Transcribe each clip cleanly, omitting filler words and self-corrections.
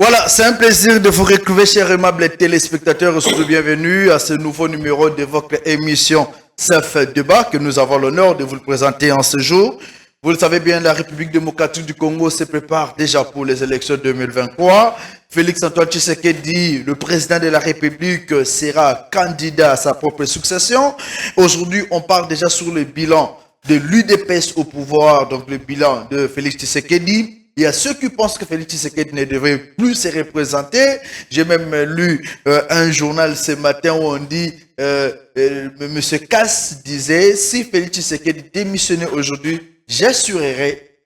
Voilà, c'est un plaisir de vous retrouver, chers aimables téléspectateurs. Soyez bienvenue à ce nouveau numéro de votre émission CEF Débat que nous avons l'honneur de vous le présenter en ce jour. Vous le savez bien, la République démocratique du Congo se prépare déjà pour les élections 2023. Félix-Antoine Tshisekedi, le président de la République, sera candidat à sa propre succession. Aujourd'hui, on parle déjà sur le bilan de l'UDPS au pouvoir, donc le bilan de Félix Tshisekedi. Il y a ceux qui pensent que Félix Tshisekedi ne devrait plus se représenter. J'ai même lu un journal ce matin où on dit, M. Kass disait, si Félix Tshisekedi démissionnait aujourd'hui, j'assurerai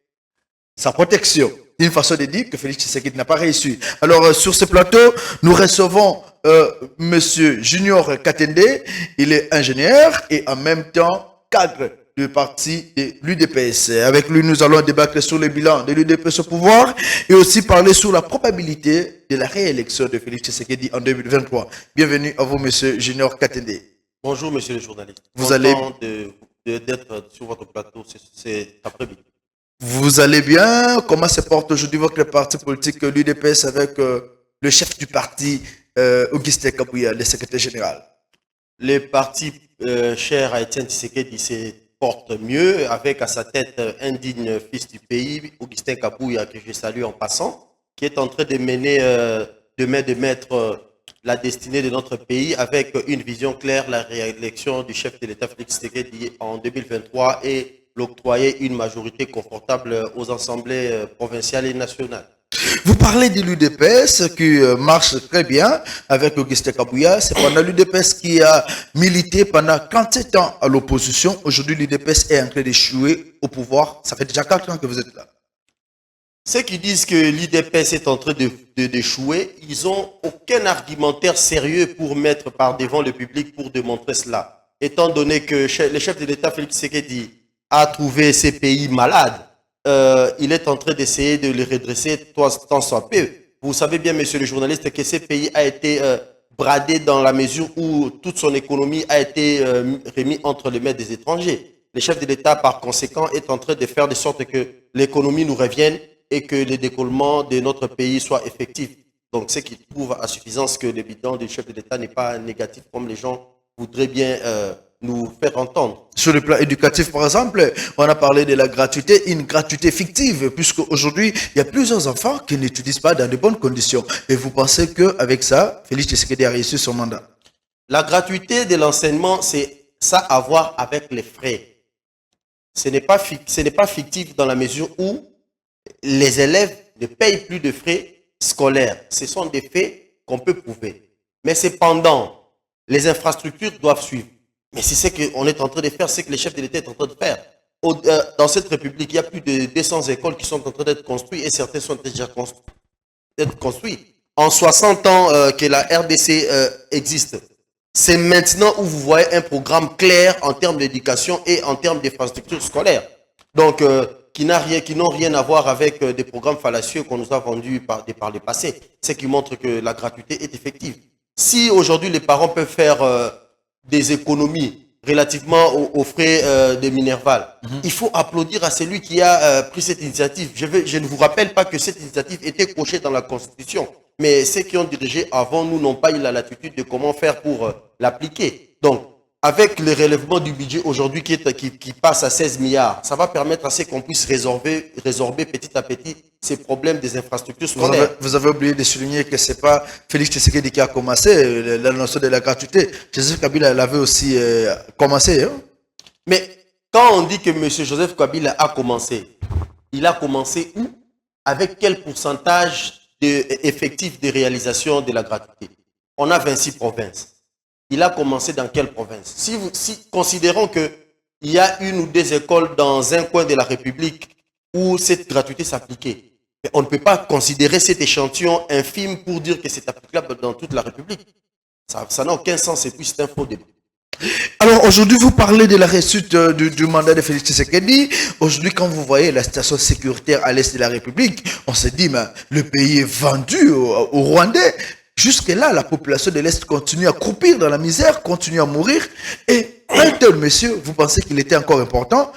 sa protection. Une façon de dire que Félix Tshisekedi n'a pas réussi. Alors, sur ce plateau, nous recevons M. Junior Katende. Il est ingénieur et en même temps cadre du parti de l'UDPS. Avec lui, nous allons débattre sur le bilan de l'UDPS au pouvoir et aussi parler sur la probabilité de la réélection de Félix Tshisekedi en 2023. Bienvenue à vous, M. Junior Katende. Bonjour, monsieur le journaliste. Vous allez d'être sur votre plateau cet après-midi. Vous allez bien? Comment se porte aujourd'hui votre parti politique, l'UDPS, avec le chef du parti, Augustin Kabouya, le secrétaire général? Le parti cher à Étienne Tshisekedi se porte mieux, avec à sa tête un digne fils du pays, Augustin Kabouya, que je salue en passant, qui est en train de mener de main de maître la destinée de notre pays avec une vision claire, la réélection du chef de l'État Félix Tshisekedi en 2023 et l'octroyer une majorité confortable aux assemblées provinciales et nationales. Vous parlez de l'UDPS qui marche très bien avec Augustin Kabouya. C'est pendant l'UDPS qui a milité pendant 47 ans à l'opposition. Aujourd'hui, l'UDPS est en train d'échouer au pouvoir. Ça fait déjà 4 ans que vous êtes là. Ceux qui disent que l'UDPS est en train d'échouer, ils n'ont aucun argumentaire sérieux pour mettre par devant le public pour démontrer cela. Étant donné que le chef de l'État, Félix Tshisekedi, a trouvé ces pays malades, il est en train d'essayer de les redresser tant soit peu. Vous savez bien, monsieur le journaliste, que ces pays a été bradé dans la mesure où toute son économie a été remise entre les mains des étrangers. Le chef de l'État, par conséquent, est en train de faire de sorte que l'économie nous revienne et que le décollement de notre pays soit effectif. Donc, ce qui prouve à suffisance que le bilan du chef de l'État n'est pas négatif comme les gens voudraient bien nous faire entendre. Sur le plan éducatif, par exemple, on a parlé de la gratuité, une gratuité fictive, puisque aujourd'hui, il y a plusieurs enfants qui n'étudient pas dans de bonnes conditions. Et vous pensez qu'avec ça, Félix Tshisekedi a réussi son mandat? La gratuité de l'enseignement, c'est ça à voir avec les frais. Ce n'est pas fictif dans la mesure où les élèves ne payent plus de frais scolaires. Ce sont des faits qu'on peut prouver. Mais cependant, les infrastructures doivent suivre. Mais c'est ce qu'on est en train de faire, c'est que le chef de l'État est en train de faire. Dans cette République, il y a plus de 200 écoles qui sont en train d'être construites et certaines sont déjà construites. En 60 ans que la RDC existe, c'est maintenant où vous voyez un programme clair en termes d'éducation et en termes d'infrastructures scolaires. Donc, qui n'ont rien à voir avec des programmes fallacieux qu'on nous a vendus par le passé. Ce qui montre que la gratuité est effective. Si aujourd'hui les parents peuvent faire des économies relativement aux frais de Minerval, il faut applaudir à celui qui a pris cette initiative. Je ne vous rappelle pas que cette initiative était cochée dans la Constitution, mais ceux qui ont dirigé avant nous n'ont pas eu la latitude de comment faire pour l'appliquer. Donc, avec le relèvement du budget aujourd'hui qui passe à 16 milliards, ça va permettre à ce qu'on puisse résorber petit à petit ces problèmes des infrastructures scolaires. Vous avez oublié de souligner que ce n'est pas Félix Tshisekedi qui a commencé la notion de la gratuité. Joseph Kabila l'avait aussi commencé. Hein? Mais quand on dit que M. Joseph Kabila a commencé, il a commencé où? Avec quel pourcentage effectif de réalisation de la gratuité? On a 26 provinces. Il a commencé dans quelle province? Si considérons qu'il y a une ou deux écoles dans un coin de la République où cette gratuité s'appliquait, on ne peut pas considérer cet échantillon infime pour dire que c'est applicable dans toute la République. Ça n'a aucun sens et puis c'est un faux débat. Alors aujourd'hui, vous parlez de la réussite du mandat de Félix Tshisekedi. Aujourd'hui, quand vous voyez la situation sécuritaire à l'est de la République, on se dit, mais le pays est vendu aux Rwandais. Jusque-là, la population de l'Est continue à croupir dans la misère, continue à mourir. Et un tel monsieur, vous pensez qu'il était encore important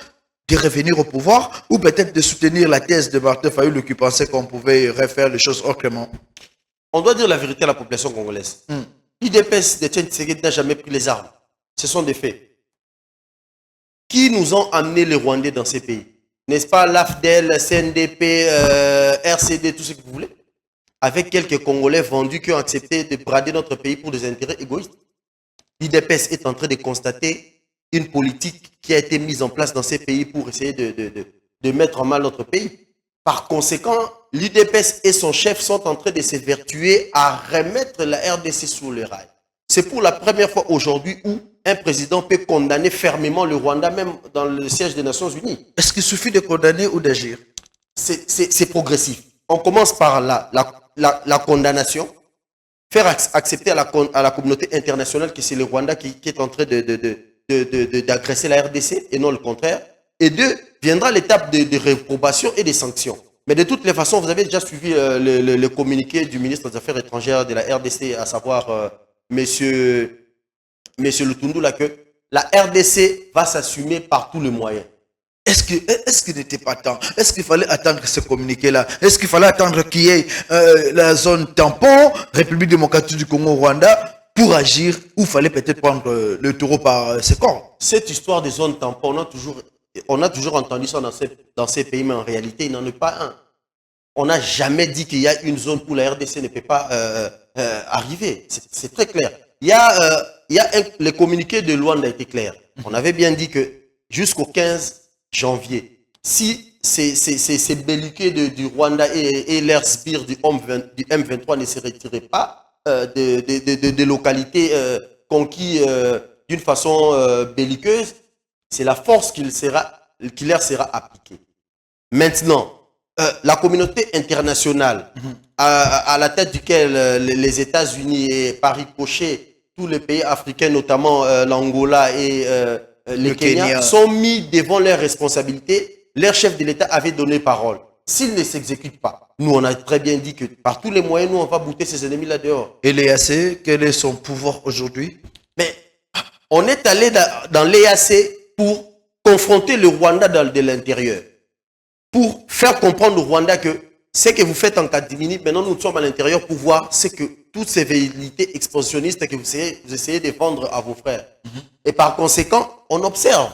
de revenir au pouvoir ou peut-être de soutenir la thèse de Martin Fayulu qui pensait qu'on pouvait refaire les choses autrement? on doit dire la vérité à la population congolaise. L'IDPS de Etienne Tshisekedi n'a jamais pris les armes. Ce sont des faits. Qui nous ont amené les Rwandais dans ces pays? N'est-ce pas l'AFDEL, CNDP, RCD, tout ce que vous voulez? Avec quelques Congolais vendus qui ont accepté de brader notre pays pour des intérêts égoïstes. L'IDPS est en train de constater une politique qui a été mise en place dans ces pays pour essayer de mettre en mal notre pays. Par conséquent, l'IDPS et son chef sont en train de s'évertuer à remettre la RDC sur le rail. C'est pour la première fois aujourd'hui où un président peut condamner fermement le Rwanda, même dans le siège des Nations Unies. Est-ce qu'il suffit de condamner ou d'agir? C'est progressif. On commence par la condamnation, faire accepter à la communauté internationale que c'est le Rwanda qui est en train d'agresser la RDC et non le contraire. Et deux, viendra l'étape de réprobation et des sanctions. Mais de toutes les façons, vous avez déjà suivi le communiqué du ministre des Affaires étrangères de la RDC, à savoir Monsieur Lutundu, là, que la RDC va s'assumer par tous les moyens. Est-ce qu'il n'était pas temps? Est-ce qu'il fallait attendre ce communiqué-là? Est-ce qu'il fallait attendre qu'il y ait la zone tampon, République démocratique du Congo, Rwanda, pour agir, ou il fallait peut-être prendre le taureau par ses cornes? Cette histoire des zones tampons, on a toujours entendu ça dans ces pays, mais en réalité, il n'en est pas un. On n'a jamais dit qu'il y a une zone où la RDC ne peut pas arriver. C'est très clair. Le communiqué de Luanda a été clair. On avait bien dit que jusqu'au 15 janvier, si ces belliqués du Rwanda et leurs sbires du M23 ne se retiraient pas des localités conquises d'une façon belliqueuse, c'est la force qui leur sera appliquée. Maintenant, la communauté internationale, à la tête duquel les États-Unis et par ricochet, tous les pays africains, notamment l'Angola et le Kenya, sont mis devant leurs responsabilités. Leur chef de l'État avait donné parole. S'ils ne s'exécutent pas, nous on a très bien dit que par tous les moyens, nous on va bouter ces ennemis là dehors. Et l'EAC, quel est son pouvoir aujourd'hui? Mais on est allé dans l'EAC pour confronter le Rwanda de l'intérieur, pour faire comprendre au Rwanda que ce que vous faites en catimini, maintenant nous sommes à l'intérieur pour voir ce que toutes ces velléités expansionnistes que vous essayez de vendre à vos frères. Et par conséquent, on observe.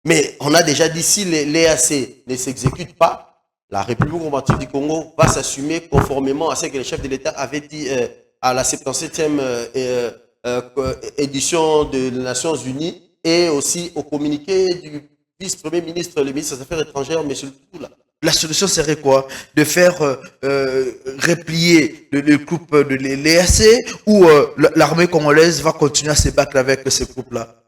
Mais on a déjà dit, si l'EAC ne s'exécute pas, la République démocratique du Congo va s'assumer conformément à ce que le chef de l'État avait dit à la 77e édition des Nations Unies et aussi au communiqué du vice-premier ministre, le ministre des Affaires étrangères, M. Lutundu. La solution serait quoi? De faire replier le groupe de l'EAC, ou l'armée congolaise va continuer à se battre avec ce groupe-là?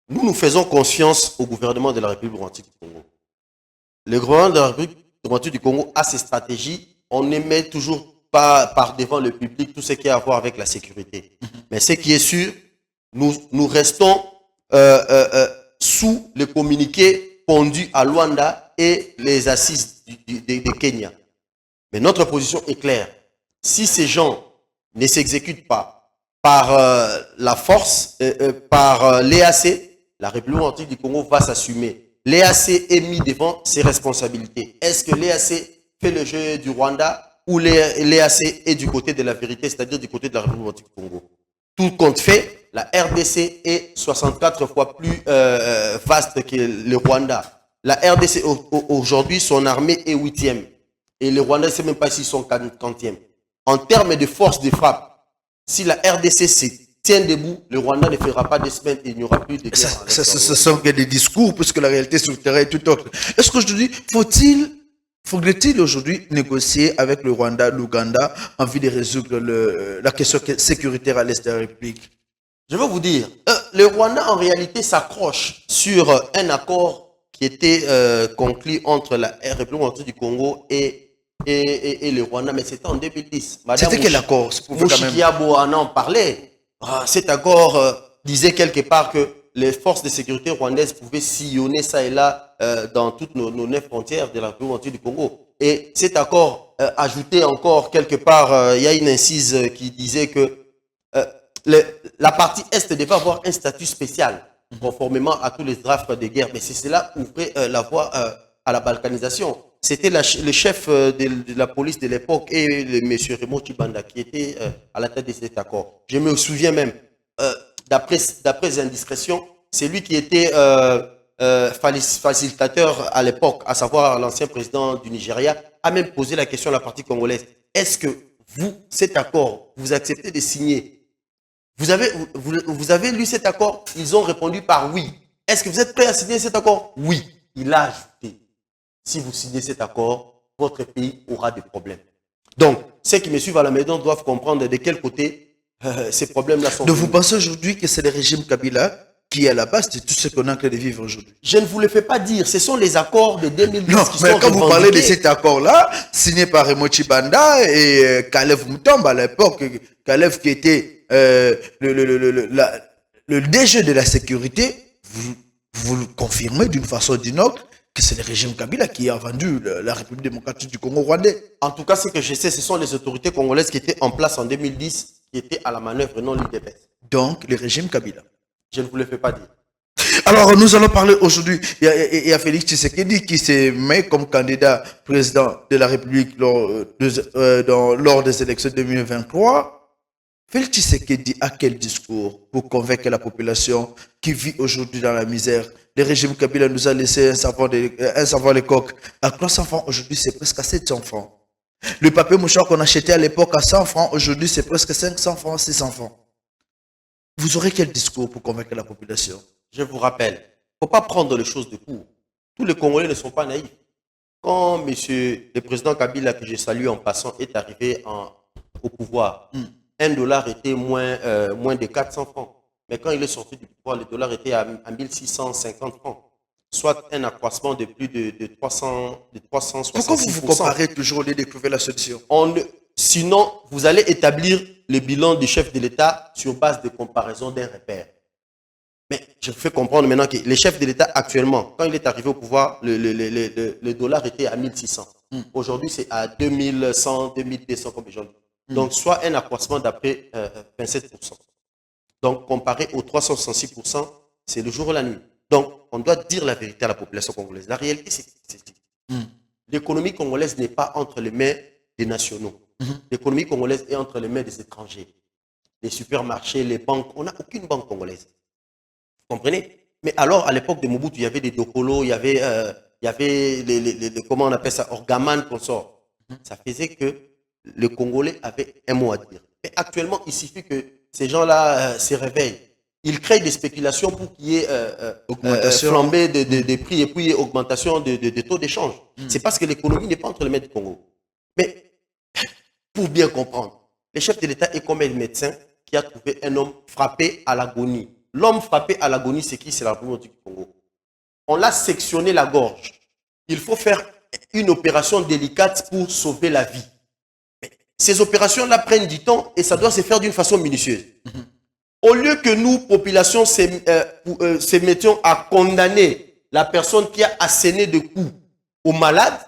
Nous faisons confiance au gouvernement de la République démocratique du Congo. Le gouvernement de la République démocratique du Congo a ses stratégies. On ne met toujours pas par devant le public tout ce qui a à voir avec la sécurité. Mais ce qui est sûr, nous restons sous le communiqué pondu à Luanda et les assises de Kenya. Mais notre position est claire. Si ces gens ne s'exécutent pas par la force, par l'EAC, la République démocratique du Congo va s'assumer. L'EAC est mis devant ses responsabilités. Est-ce que l'EAC fait le jeu du Rwanda ou l'EAC est du côté de la vérité, c'est-à-dire du côté de la République démocratique du Congo? Tout compte fait, la RDC est 64 fois plus vaste que le Rwanda. La RDC, aujourd'hui, son armée est 8e. Et le Rwanda, je ne sait même pas s'ils sont 40e. En termes de force de frappe, si la RDC se tient debout, le Rwanda ne fera pas de semaines et il n'y aura plus de guerre. Ce sont que des discours, puisque la réalité sur le terrain est tout autre. Est-ce qu'aujourd'hui, faudrait-il aujourd'hui négocier avec le Rwanda, l'Ouganda, en vue de résoudre la question sécuritaire à l'est de la République? Je veux vous dire, le Rwanda, en réalité, s'accroche sur un accord qui était conclu entre la République démocratique du Congo et le Rwanda, mais c'était en 2010. C'était quel accord? Mushikiwabo en a parlé. Cet accord disait quelque part que les forces de sécurité rwandaises pouvaient sillonner ça et là dans toutes nos 9 frontières de la République démocratique du Congo. Et cet accord ajoutait encore quelque part, il y a une incise qui disait que la partie Est devait avoir un statut spécial, conformément à tous les drafts de guerre. Mais c'est cela ouvrait la voie à la balkanisation. c'était le chef de la police de l'époque et le monsieur Raymond Chibanda qui était à la tête de cet accord. Je me souviens même, d'après les indiscrétions, c'est lui qui était facilitateur à l'époque, à savoir l'ancien président du Nigeria, a même posé la question à la partie congolaise. Est-ce que vous, cet accord, vous acceptez de signer? Vous avez lu cet accord? Ils ont répondu par oui. Est-ce que vous êtes prêts à signer cet accord? Oui. Il a ajouté, si vous signez cet accord, votre pays aura des problèmes. Donc, ceux qui me suivent à la maison doivent comprendre de quel côté ces problèmes-là sont. Donc, vous pensez aujourd'hui que c'est le régime Kabila qui est à la base de tout ce qu'on est en train de vivre aujourd'hui? Je ne vous le fais pas dire. Ce sont les accords de 2010 non, qui mais sont quand vous parlez de cet accord-là, signé par Raymond Chibanda et Kalev Mutomba à l'époque, Kalev qui était le DG de la sécurité, vous le confirmez d'une façon ou d'une autre que c'est le régime Kabila qui a vendu la République démocratique du Congo rwandais. En tout cas, ce que je sais, ce sont les autorités congolaises qui étaient en place en 2010, qui étaient à la manœuvre, non l'UDPS. Donc, le régime Kabila. Je ne vous le fais pas dire. Alors, nous allons parler aujourd'hui. Il y a Félix Tshisekedi qui s'est mis comme candidat président de la République lors des élections 2023. Félix Tshisekedi a quel discours pour convaincre la population qui vit aujourd'hui dans la misère? Le régime Kabila nous a laissé un savant les coqs à 300 francs. Aujourd'hui, c'est presque à 700 francs. Le papier mouchoir qu'on achetait à l'époque à 100 francs, aujourd'hui, c'est presque 500 francs, 600 francs. Vous aurez quel discours pour convaincre la population? Je vous rappelle, il ne faut pas prendre les choses de court. Tous les Congolais ne sont pas naïfs. Quand le président Kabila, que je salue en passant, est arrivé au pouvoir, $1 était moins de 400 francs. Mais quand il est sorti du pouvoir, le dollar était à 1650 francs. Soit un accroissement de plus de 366%. Pourquoi vous comparez toujours au lieu de trouver la solution? Sinon, vous allez établir le bilan du chef de l'État sur base de comparaison d'un repère. Mais je vous fais comprendre maintenant que le chef de l'État actuellement, quand il est arrivé au pouvoir, le dollar était à 1600. Aujourd'hui, c'est à 2100, 2200 comme les gens disent. Donc, soit un accroissement d'après 27%. Donc, comparé aux 366%, c'est le jour et la nuit. Donc, on doit dire la vérité à la population congolaise. La réalité, c'est l'économie congolaise n'est pas entre les mains des nationaux. L'économie congolaise est entre les mains des étrangers. Les supermarchés, les banques, on n'a aucune banque congolaise. Vous comprenez? Mais alors, à l'époque de Mobutu, il y avait des Dokolo, il y avait comment on appelle ça, Orgaman, consort. Ça faisait que le Congolais avait un mot à dire. Mais actuellement, il suffit que ces gens-là se réveillent. Ils créent des spéculations pour qu'il y ait flambée des prix et puis augmentation de taux d'échange. C'est parce que l'économie n'est pas entre les mains du Congo. Mais pour bien comprendre, le chef de l'État est comme un médecin qui a trouvé un homme frappé à l'agonie. L'homme frappé à l'agonie, c'est qui? C'est la République du Congo. On l'a sectionné la gorge. Il faut faire une opération délicate pour sauver la vie. Ces opérations-là prennent du temps et ça doit se faire d'une façon minutieuse. Au lieu que nous, population, se mettions à condamner la personne qui a asséné de coups aux malades,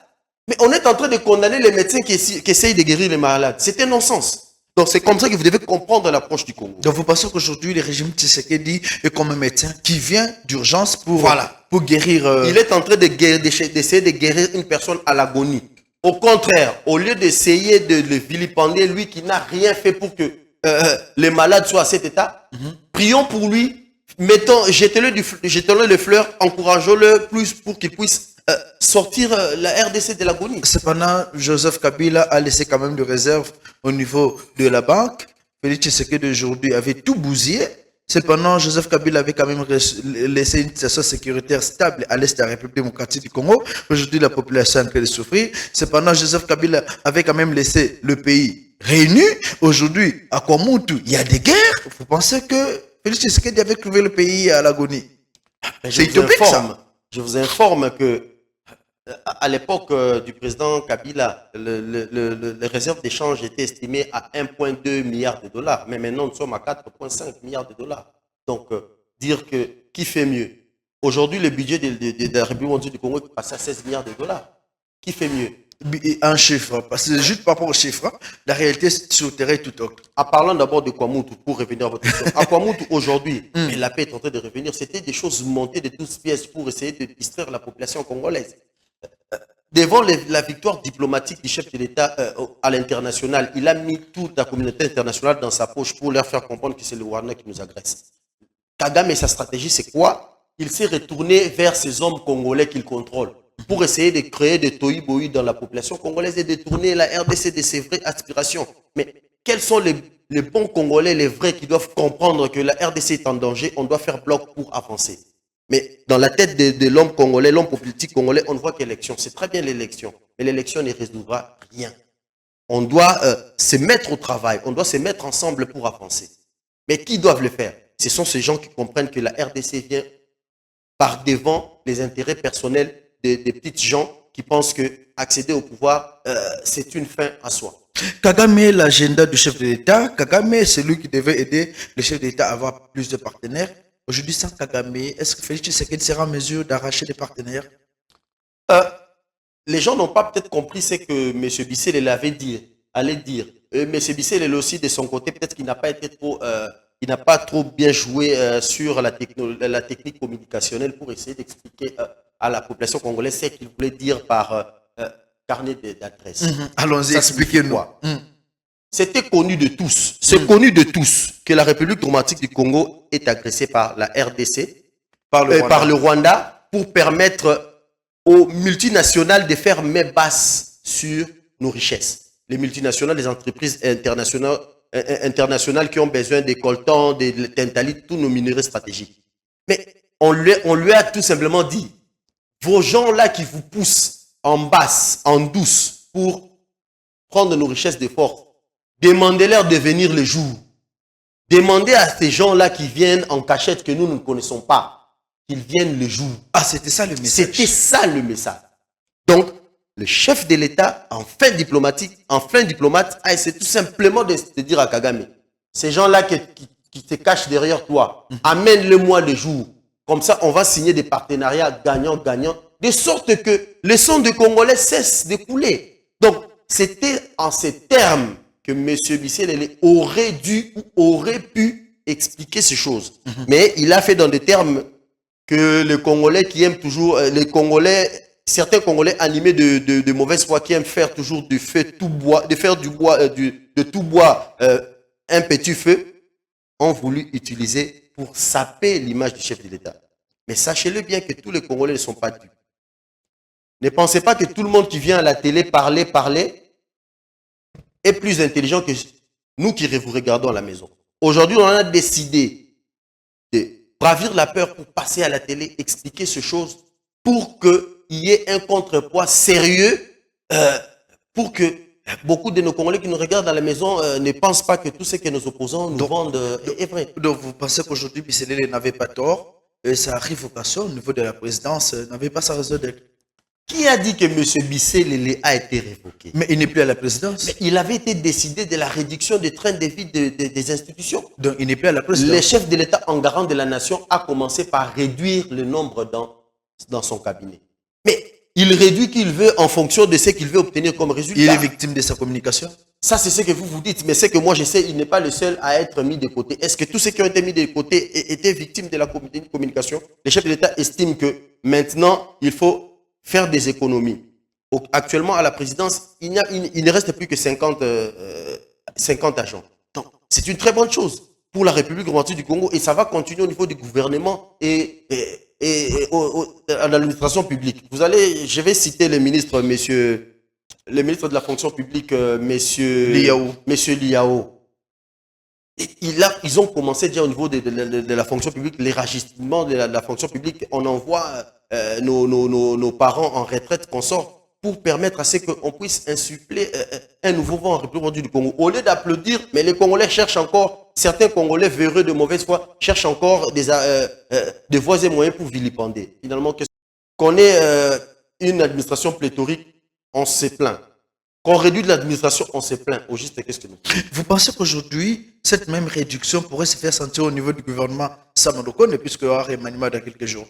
mais on est en train de condamner les médecins qui essayent de guérir les malades. C'est un non-sens. Donc c'est comme ça que vous devez comprendre l'approche du Congo. Donc vous pensez qu'aujourd'hui, le régime Tshisekedi est comme un médecin qui vient d'urgence pour guérir... Il est en train d'essayer de guérir une personne à l'agonie. Au contraire, au lieu d'essayer de le vilipender, lui qui n'a rien fait pour que les malades soient à cet état, prions pour lui, jetons-le les fleurs, encourageons-le plus pour qu'il puisse sortir la RDC de l'agonie. Cependant, Joseph Kabila a laissé quand même de réserve au niveau de la banque. Félix Tshisekedi aujourd'hui avait tout bousillé. Cependant, Joseph Kabila avait quand même laissé une situation sécuritaire stable à l'est de la République démocratique du Congo. Aujourd'hui, la population est en train de souffrir. Cependant, Joseph Kabila avait quand même laissé le pays réuni. Aujourd'hui, à Kwamutu, il y a des guerres. Vous pensez que Félix Tshisekedi avait trouvé le pays à l'agonie? C'est utopique, ça. Je vous informe que à l'époque du président Kabila, les réserves d'échange étaient estimées à 1,2 milliard de dollars. Mais maintenant, nous sommes à 4,5 milliards de dollars. Donc, dire que qui fait mieux? Aujourd'hui, le budget de la République du Congo est passé à 16 milliards de dollars. Qui fait mieux? Un chiffre, parce que juste par rapport au chiffre, la réalité sur le terrain est tout autre. En parlant d'abord de Kwamutu, pour revenir à votre question, à Kwamutu aujourd'hui, et la paix est en train de revenir, c'était des choses montées de toutes pièces pour essayer de distraire la population congolaise. devant la victoire diplomatique du chef de l'État à l'international, il a mis toute la communauté internationale dans sa poche pour leur faire comprendre que c'est le Rwanda qui nous agresse. Kagame et sa stratégie, c'est quoi? Il s'est retourné vers ces hommes congolais qu'il contrôle pour essayer de créer des tohu-bohu dans la population congolaise et de tourner la RDC de ses vraies aspirations. Mais quels sont les bons Congolais, les vrais, qui doivent comprendre que la RDC est en danger? On doit faire bloc pour avancer. Mais dans la tête de l'homme congolais, l'homme politique congolais, on ne voit qu'élection. C'est très bien l'élection, mais l'élection ne résoudra rien. On doit se mettre au travail, on doit se mettre ensemble pour avancer. Mais qui doivent le faire? Ce sont ces gens qui comprennent que la RDC vient par devant les intérêts personnels des petites gens qui pensent que accéder au pouvoir, c'est une fin à soi. Kagame est l'agenda du chef de l'État. Kagame, c'est lui qui devait aider le chef de l'État à avoir plus de partenaires. Aujourd'hui, sans Kagame, est-ce que Félix Tshisekedi sera en mesure d'arracher des partenaires? Les gens n'ont pas peut-être compris ce que M. Bissel allait dire. M. Bissel aussi, de son côté, peut-être qu'il n'a pas été trop... il n'a pas trop bien joué sur la technique communicationnelle pour essayer d'expliquer à la population congolaise ce qu'il voulait dire par carnet d'adresse. Allons-y, expliquez-nous. C'était connu de tous. C'est connu de tous que la République démocratique du Congo est agressée par la RDC, par le Rwanda, pour permettre aux multinationales de faire main basse sur nos richesses. Les multinationales, les entreprises internationales qui ont besoin des coltans, des tintalites, tous nos minerais stratégiques. Mais on lui a tout simplement dit, vos gens-là qui vous poussent en basse, en douce, pour prendre nos richesses de force, demandez-leur de venir le jour. Demandez à ces gens-là qui viennent en cachette que nous ne connaissons pas, qu'ils viennent le jour. Ah, c'était ça le message. C'était ça le message. Donc, le chef de l'État, en fin diplomate, a essayé tout simplement de dire à Kagame, ces gens-là qui se cachent derrière toi, amène-le-moi le jour. Comme ça, on va signer des partenariats gagnant-gagnant, de sorte que le sang de Congolais cesse de couler. Donc, c'était en ces termes que M. Bissel aurait dû ou aurait pu expliquer ces choses. Mais il a fait dans des termes que les Congolais qui aiment toujours, certains Congolais animés de mauvaise foi qui aiment faire toujours du feu tout bois, de faire du bois, de tout bois un petit feu, ont voulu utiliser pour saper l'image du chef de l'État. Mais sachez-le bien que tous les Congolais ne sont pas dupes. Ne pensez pas que tout le monde qui vient à la télé parler est plus intelligent que nous qui vous regardons à la maison. Aujourd'hui, on a décidé de bravir la peur pour passer à la télé, expliquer ces choses pour qu'il y ait un contrepoids sérieux pour que beaucoup de nos Congolais qui nous regardent à la maison ne pensent pas que tout ce que nos opposants nous vendent est vrai. Donc, vous pensez qu'aujourd'hui, Bissel n'avait pas tort et sa révocation au niveau de la présidence n'avait pas sa raison d'être? Qui a dit que M. Bissel a été révoqué? Mais il n'est plus à la présidence. Mais il avait été décidé de la réduction des trains de vie des institutions. Donc, il n'est plus à la présidence. Le chef de l'État en garant de la nation a commencé par réduire le nombre dans son cabinet. Mais il réduit qu'il veut en fonction de ce qu'il veut obtenir comme résultat. Il est victime de sa communication. Ça, c'est ce que vous dites. Mais c'est que moi, je sais, il n'est pas le seul à être mis de côté. Est-ce que tous ceux qui ont été mis de côté étaient victimes de la communication? Le chef de l'État estime que maintenant, il faut faire des économies. Actuellement, à la présidence, il ne reste plus que 50 agents. Donc, c'est une très bonne chose pour la République démocratique du Congo et ça va continuer au niveau du gouvernement et à l'administration publique. Je vais citer le ministre, le ministre de la fonction publique, monsieur Liao. Ils ont commencé déjà au niveau de la fonction publique, l'élargissement de la fonction publique. On envoie nos parents en retraite qu'on sort pour permettre à ce qu'on puisse insuffler un nouveau vent en République du Congo. Au lieu d'applaudir, mais les Congolais cherchent encore, certains Congolais véreux de mauvaise foi, cherchent encore des voies et moyens pour vilipender. Finalement, qu'on ait une administration pléthorique, on se plaint. Qu'on réduit de l'administration, on se plaint. Au juste, qu'est-ce que nous... Vous pensez qu'aujourd'hui, cette même réduction pourrait se faire sentir au niveau du gouvernement Samalokone, puisqu'il y aura remaniement dans quelques jours?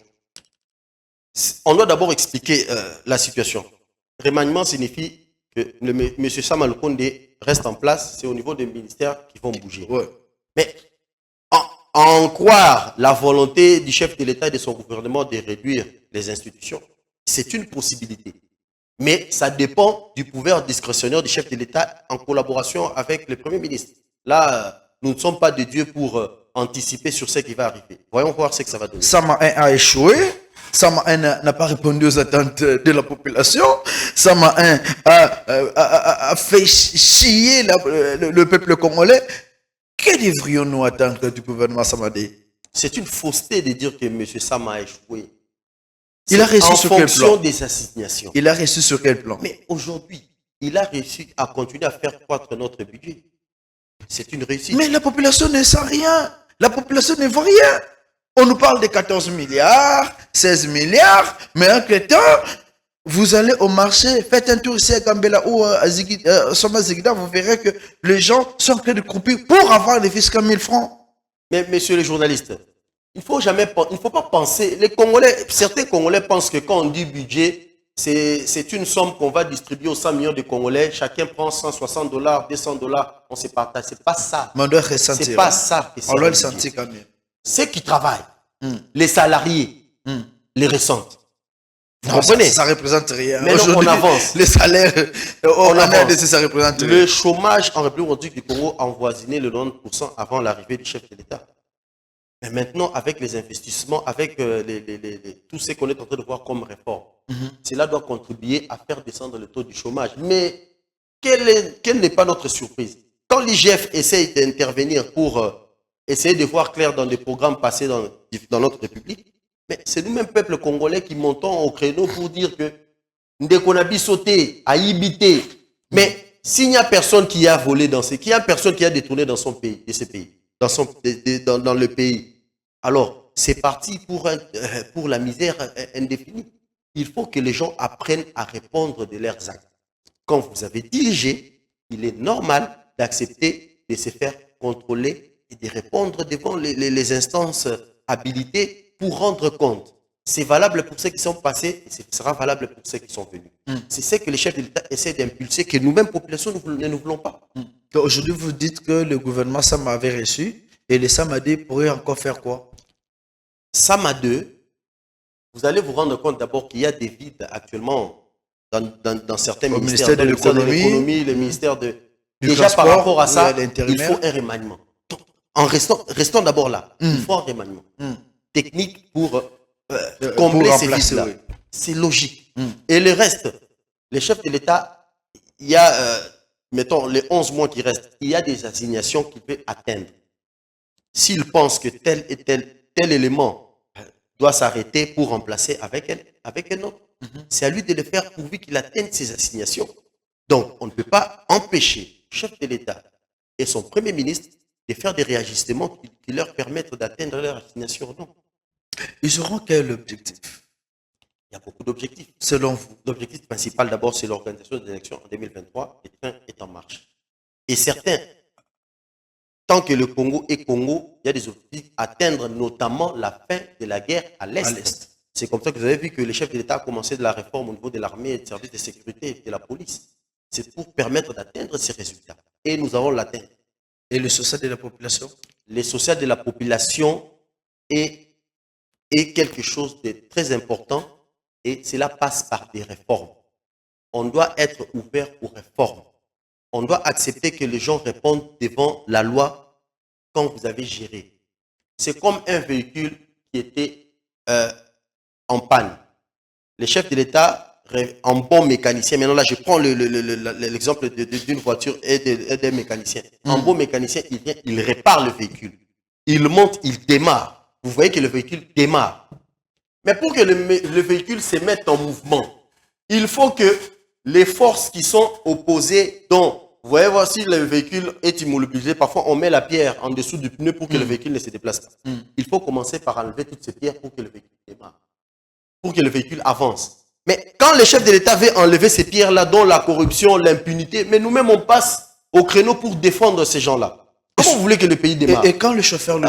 On doit d'abord expliquer la situation. Remaniement signifie que M. Samalokone reste en place. C'est au niveau des ministères qui vont bouger. Ouais. Mais en croire la volonté du chef de l'État et de son gouvernement de réduire les institutions, c'est une possibilité. Mais ça dépend du pouvoir discrétionnaire du chef de l'État en collaboration avec le Premier ministre. Là, nous ne sommes pas de Dieu pour anticiper sur ce qui va arriver. Voyons voir ce que ça va donner. Sama 1 a échoué. Sama 1 n'a pas répondu aux attentes de la population. Sama 1 a fait chier le peuple congolais. Que devrions-nous attendre du gouvernement Samadé? C'est une fausseté de dire que M. Sama a échoué. Il a réussi en sur quel fonction plan? des assignations. Il a réussi sur quel plan? Mais aujourd'hui, il a réussi à continuer à faire croître notre budget. C'est une réussite. Mais la population ne sent rien. La population ne voit rien. On nous parle de 14 milliards, 16 milliards, mais entre temps, vous allez au marché, faites un tour ici à Gambela ou à Soma Zigida, vous verrez que les gens sont en train de croupir pour avoir les fiscaux 1000 francs. Mais messieurs les journalistes, il ne faut pas penser, les Congolais, certains Congolais pensent que quand on dit budget, c'est une somme qu'on va distribuer aux 100 millions de Congolais, chacun prend 160 $, 200 $, on se partage. C'est pas ça. Mais on doit ressentir. C'est pas ça que c'est. On doit le sentir quand même. Ceux qui travaillent, les salariés, les ressentent. Vous Non, comprenez? ça représente rien. Mais non, on avance. Les salaires, On avance. ça représente rien. Le chômage en République du Congo a avoisiné le 90% avant l'arrivée du chef de l'État. Mais maintenant, avec les investissements, avec tout ce qu'on est en train de voir comme réforme, cela doit contribuer à faire descendre le taux du chômage. Mais quelle n'est pas notre surprise? Quand l'IGF essaye d'intervenir pour essayer de voir clair dans des programmes passés dans notre République, mais c'est nous-mêmes, peuple congolais, qui montons au créneau pour dire que Ndekonabi sauté, a ibité. Mais s'il n'y a personne qui a volé qu'il y a personne qui a détourné dans son pays, de ce pays, dans le pays, alors c'est parti pour la misère indéfinie. Il faut que les gens apprennent à répondre de leurs actes. Quand vous avez dirigé, il est normal d'accepter de se faire contrôler et de répondre devant les instances habilitées pour rendre compte. C'est valable pour ceux qui sont passés et ce sera valable pour ceux qui sont venus. C'est ce que les chefs de l'État essaient d'impulser, que nous-mêmes, population, ne nous voulons pas. Donc aujourd'hui, vous dites que le gouvernement Sama avait reçu et les Samadé pourraient encore faire quoi? Sama 2, vous allez vous rendre compte d'abord qu'il y a des vides actuellement dans certains ministères. Ministère de l'économie, le ministère du déjà transport, par rapport à ça, il faut un remaniement. Donc, restons d'abord là. Il faut un remaniement technique pour combler ces vides-là. Oui. C'est logique. Et le reste, les chefs de l'État, il y a, mettons, les 11 mois qui restent, il y a des assignations qu'il peut atteindre. S'il pense que tel et tel élément doit s'arrêter pour remplacer avec un autre, c'est à lui de le faire pourvu qu'il atteigne ses assignations. Donc, on ne peut pas empêcher le chef de l'État et son Premier ministre de faire des réajustements qui leur permettent d'atteindre leur assignation. Non. Ils auront quel objectif? Il y a beaucoup d'objectifs. Selon vous? L'objectif principal, d'abord, c'est l'organisation des élections en 2023. Le train est en marche. Et certains, tant que le Congo est Congo, il y a des objectifs à atteindre, notamment la fin de la guerre à l'Est. C'est comme ça que vous avez vu que le chef de l'État a commencé de la réforme au niveau de l'armée et des services de sécurité et de la police. C'est pour permettre d'atteindre ces résultats. Et nous allons l'atteindre. Et le social de la population? Le social de la population est quelque chose de très important et cela passe par des réformes. On doit être ouvert aux réformes. On doit accepter que les gens répondent devant la loi quand vous avez géré. C'est comme un véhicule qui était en panne. Le chef de l'État, en bon mécanicien, maintenant là je prends l'exemple d'une voiture et d'un mécanicien. En bon mécanicien, il vient, il répare le véhicule. Il monte, il démarre. Vous voyez que le véhicule démarre. Mais pour que le véhicule se mette en mouvement, il faut que les forces qui sont opposées, donc, vous voyez, voici le véhicule est immobilisé. Parfois, on met la pierre en dessous du pneu pour que le véhicule ne se déplace pas. Il faut commencer par enlever toutes ces pierres pour que le véhicule démarre, pour que le véhicule avance. Mais quand le chef de l'État veut enlever ces pierres-là, dont la corruption, l'impunité, mais nous-mêmes, on passe au créneau pour défendre ces gens-là. Comment vous voulez que le pays démarre? Et quand le chauffeur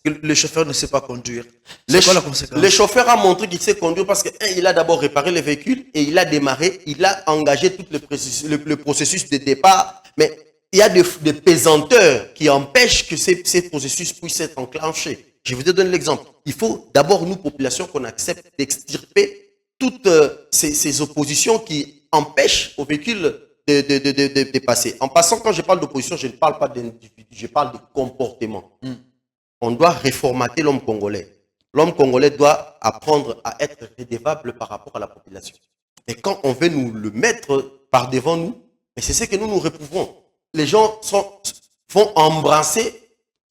le chauffeur ne sait pas conduire, c'est quoi la conséquence? Le chauffeur a montré qu'il sait conduire parce qu'il a d'abord réparé le véhicule et il a démarré, il a engagé tout le processus de départ, mais il y a des pesanteurs qui empêchent que ces processus puissent être enclenchés. Je vous ai donné l'exemple. Il faut d'abord, nous, population, qu'on accepte d'extirper toutes ces oppositions qui empêche au véhicule de passer. En passant, quand je parle d'opposition, je ne parle pas d'individu, je parle de comportement. On doit réformater l'homme congolais. L'homme congolais doit apprendre à être redevable par rapport à la population. Et quand on veut nous le mettre par devant nous, c'est ce que nous réprouvons. Les gens vont embrasser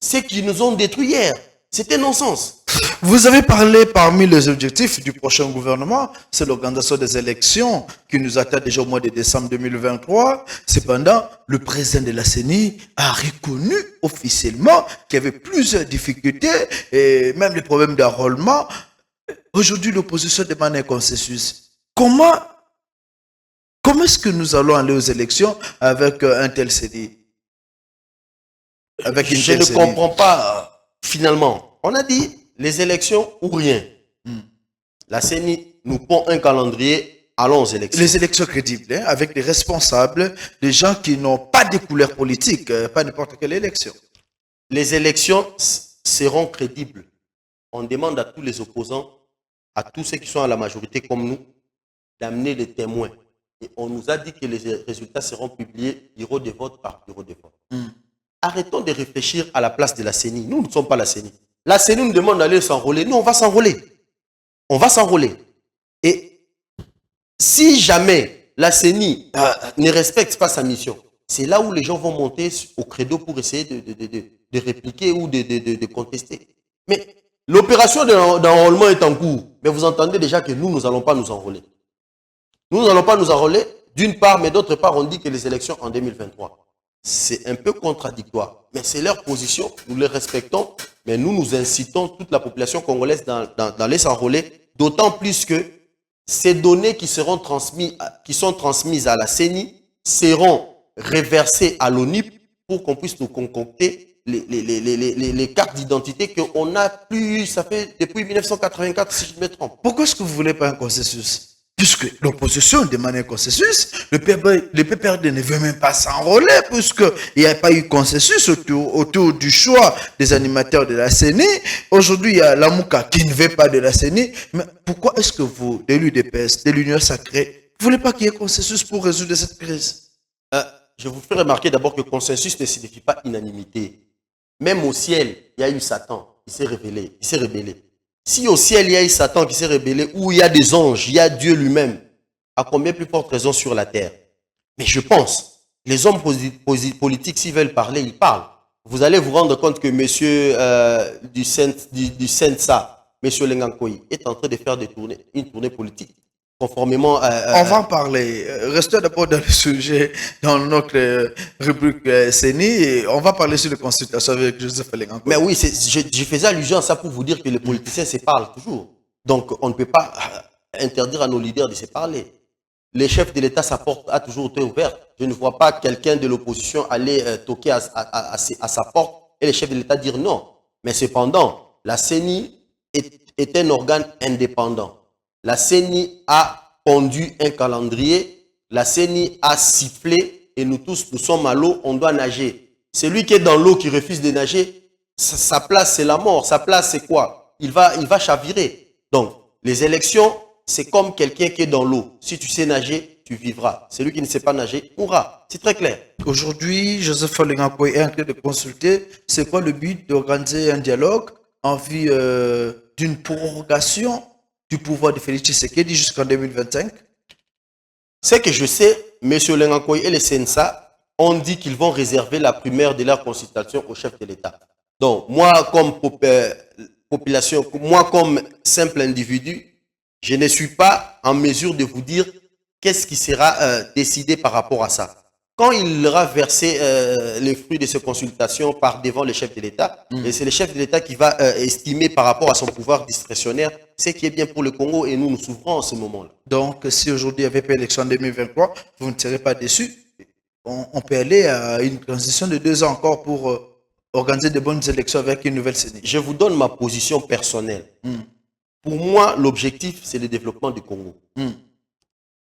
ce qui nous ont détruits hier. C'était non-sens. Vous avez parlé parmi les objectifs du prochain gouvernement, c'est l'organisation des élections qui nous attend déjà au mois de décembre 2023. Cependant, le président de la CENI a reconnu officiellement qu'il y avait plusieurs difficultés et même des problèmes d'enrôlement. Aujourd'hui, l'opposition demande un consensus. Comment est-ce que nous allons aller aux élections avec un tel CENI? Je ne comprends pas finalement. On a dit les élections ou rien. La CENI nous pond un calendrier, allons aux élections. Les élections crédibles, avec des responsables, des gens qui n'ont pas de couleur politique, pas n'importe quelle élection. Les élections seront crédibles. On demande à tous les opposants, à tous ceux qui sont à la majorité comme nous, d'amener des témoins. Et on nous a dit que les résultats seront publiés bureau de vote par bureau de vote. Arrêtons de réfléchir à la place de la CENI. Nous ne sommes pas la CENI. La CENI nous demande d'aller s'enrôler. Nous, on va s'enrôler. On va s'enrôler. Et si jamais la CENI ne respecte pas sa mission, c'est là où les gens vont monter au credo pour essayer de répliquer ou de contester. Mais l'opération d'enrôlement est en cours. Mais vous entendez déjà que nous n'allons pas nous enrôler. Nous n'allons pas nous enrôler, d'une part, mais d'autre part, on dit que les élections en 2023. C'est un peu contradictoire, mais c'est leur position, nous les respectons, mais nous incitons toute la population congolaise d'aller s'enrôler, d'autant plus que ces données qui sont transmises à la CENI seront reversées à l'ONIP pour qu'on puisse nous concocter les cartes d'identité qu'on a plus, ça fait depuis 1984 si je me trompe. Pourquoi est-ce que vous ne voulez pas un consensus? Puisque l'opposition demande un consensus, le PPRD ne veut même pas s'enrôler puisqu'il n'y a pas eu consensus autour du choix des animateurs de la CENI. Aujourd'hui, il y a Lamouka qui ne veut pas de la CENI. Mais pourquoi est-ce que vous, de l'UDPS, de l'Union sacrée, vous ne voulez pas qu'il y ait consensus pour résoudre cette crise? Je vous fais remarquer d'abord que consensus ne signifie pas unanimité. Même au ciel, il y a eu Satan, il s'est rebellé. Si au ciel, il y a eu Satan qui s'est rebellé, ou il y a des anges, il y a Dieu lui-même, à combien plus forte raison sur la terre? Mais je pense, les hommes politiques, s'ils veulent parler, ils parlent. Vous allez vous rendre compte que monsieur du Sensa, monsieur Lengankoy, est en train de faire une tournée politique. Conformément on va en parler. Restons d'abord dans le sujet, dans notre rubrique CENI, et on va parler sur les consultations avec Joseph Lengankoy. Mais oui, je faisais allusion à ça pour vous dire que les politiciens se parlent toujours. Donc, on ne peut pas interdire à nos leaders de se parler. Les chefs de l'État, sa porte a toujours été ouverte. Je ne vois pas quelqu'un de l'opposition aller toquer à sa porte et les chefs de l'État dire non. Mais cependant, la CENI est un organe indépendant. La CENI a pondu un calendrier, la CENI a sifflé et nous tous, nous sommes à l'eau, on doit nager. Celui qui est dans l'eau qui refuse de nager, sa place c'est la mort, sa place c'est quoi? Il va chavirer. Donc, les élections, c'est comme quelqu'un qui est dans l'eau. Si tu sais nager, tu vivras. Celui qui ne sait pas nager, mourra. C'est très clair. Aujourd'hui, Joseph Lengankoy est en train de consulter. C'est quoi le but d'organiser un dialogue en vue d'une prorogation du pouvoir de Félix Tshisekedi jusqu'en 2025? Ce que je sais, M. Lengankoy et les Sensa ont dit qu'ils vont réserver la primaire de leur consultation au chef de l'État. Donc, moi, comme population, moi, comme simple individu, je ne suis pas en mesure de vous dire qu'est-ce qui sera décidé par rapport à ça. Quand il aura versé les fruits de ces consultations par devant le chef de l'État, et c'est le chef de l'État qui va estimer par rapport à son pouvoir discrétionnaire ce qui est bien pour le Congo, et nous souffrons en ce moment-là. Donc, si aujourd'hui il n'y avait pas d'élection en 2023, vous ne serez pas déçus. On peut aller à une transition de 2 ans encore pour organiser de bonnes élections avec une nouvelle CENI. Je vous donne ma position personnelle. Pour moi, l'objectif, c'est le développement du Congo.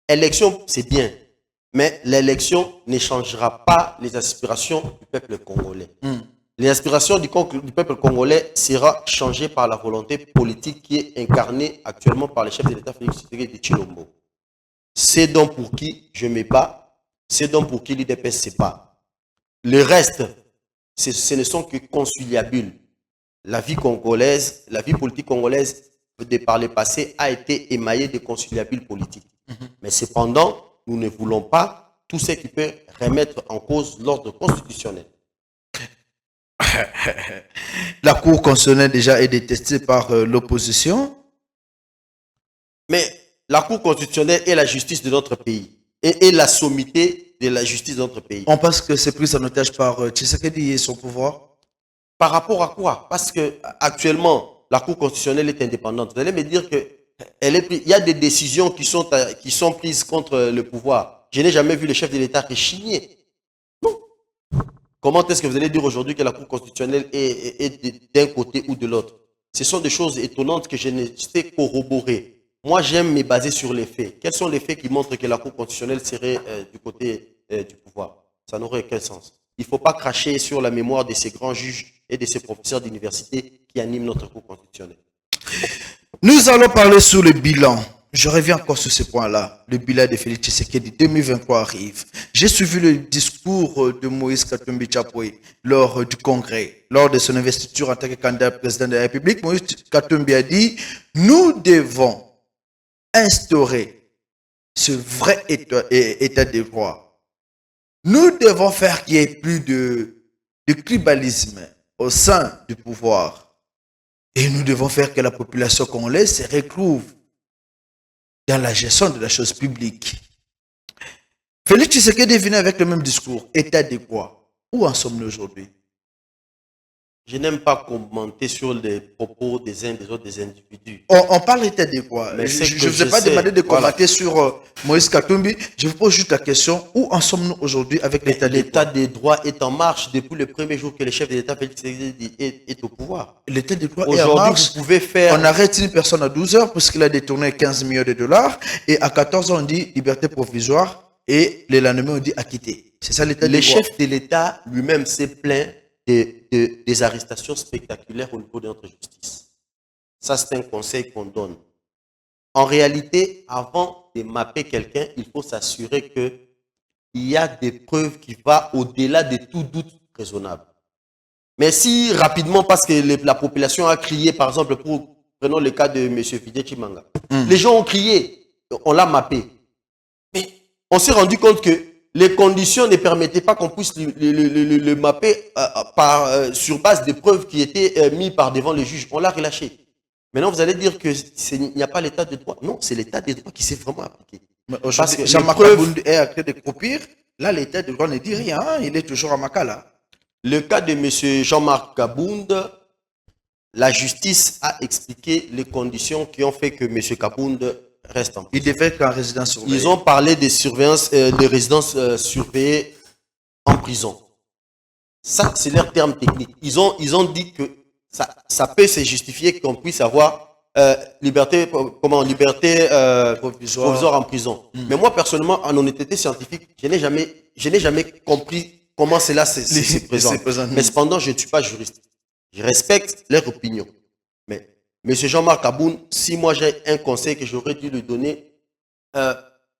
Élection, c'est bien. Mais l'élection ne changera pas les aspirations du peuple congolais. Les aspirations du peuple congolais seront changées par la volonté politique qui est incarnée actuellement par le chef de l'État Félix Tshisekedi de Tshilombo. c'est donc pour qui je me bats, c'est donc pour qui l'IDPS se bat. Le reste, ce ne sont que conciliabules. La vie congolaise, la vie politique congolaise, de par le passé, a été émaillée de conciliabules politiques. Mais cependant, nous ne voulons pas tout ce qui peut remettre en cause l'ordre constitutionnel. La Cour constitutionnelle déjà est détestée par l'opposition. Mais la Cour constitutionnelle est la justice de notre pays et la sommité de la justice de notre pays. On pense que c'est pris en otage par Tshisekedi et son pouvoir. Par rapport à quoi? Parce que actuellement, la Cour constitutionnelle est indépendante. Vous allez me dire que il y a des décisions qui sont prises contre le pouvoir. Je n'ai jamais vu le chef de l'État rechigner. Non. Comment est-ce que vous allez dire aujourd'hui que la Cour constitutionnelle est d'un côté ou de l'autre? Ce sont des choses étonnantes que je ne sais corroborer. Moi, j'aime me baser sur les faits. Quels sont les faits qui montrent que la Cour constitutionnelle serait du côté du pouvoir? Ça n'aurait aucun sens. Il ne faut pas cracher sur la mémoire de ces grands juges et de ces professeurs d'université qui animent notre Cour constitutionnelle. Nous allons parler sur le bilan. Je reviens encore sur ce point-là. Le bilan de Félix Tshisekedi 2023 arrive. J'ai suivi le discours de Moïse Katumbi Chapwe lors du congrès. Lors de son investiture en tant que candidat président de la République, Moïse Katumbi a dit « Nous devons instaurer ce vrai état de droit. Nous devons faire qu'il n'y ait plus de tribalisme au sein du pouvoir. Et nous devons faire que la population congolaise se retrouve dans la gestion de la chose publique. » Félix Tshisekedi est venu avec le même discours. État de droit. Où en sommes-nous aujourd'hui? Je n'aime pas commenter sur les propos des uns des autres des individus. On parle d'état de droit. Je ne vous ai pas demandé de commenter sur Moïse Katumbi. Je vous pose juste la question. Où en sommes-nous aujourd'hui avec l'état de droit? L'état de droit est en marche depuis le premier jour que le chef de l'État Félix Tshisekedi est au pouvoir. L'état de droit est en marche. Aujourd'hui, vous pouvez faire... On arrête une personne à 12 heures parce qu'il a détourné 15 millions de dollars. Et à 14 ans, on dit liberté provisoire. Et le lendemain, on dit acquitté. C'est ça l'état de droit. Le chef de l'État lui-même s'est plaint des arrestations spectaculaires au niveau de notre justice. Ça, c'est un conseil qu'on donne. En réalité, avant de mapper quelqu'un, il faut s'assurer qu'il y a des preuves qui vont au-delà de tout doute raisonnable. Mais si rapidement, parce que la population a crié, par exemple, prenons le cas de M. Fidé Chimanga, les gens ont crié, on l'a mappé. Mais on s'est rendu compte que les conditions ne permettaient pas qu'on puisse le mapper sur base des preuves qui étaient mises par devant le juge. On l'a relâché. Maintenant, vous allez dire qu'il n'y a pas l'état de droit. Non, c'est l'état de droit qui s'est vraiment appliqué. Parce que Jean-Marc Kabound est acté de croupir. Là, l'état de droit ne dit rien. Il est toujours à Makala. Le cas de M. Jean-Marc Kabound, la justice a expliqué les conditions qui ont fait que M. Kabound reste en prison. Il devait être en résidence surveillée. Ils ont parlé des surveillances, des résidences surveillées en prison. Ça, c'est leur terme technique. Ils ont dit que ça peut se justifier qu'on puisse avoir liberté provisoire en prison. Mais moi, personnellement, en honnêteté scientifique, je n'ai jamais compris comment cela se présente. Mais cependant, je ne suis pas juriste. Je respecte leur opinion. Mais M. Jean-Marc Kabound, si moi j'ai un conseil que j'aurais dû lui donner,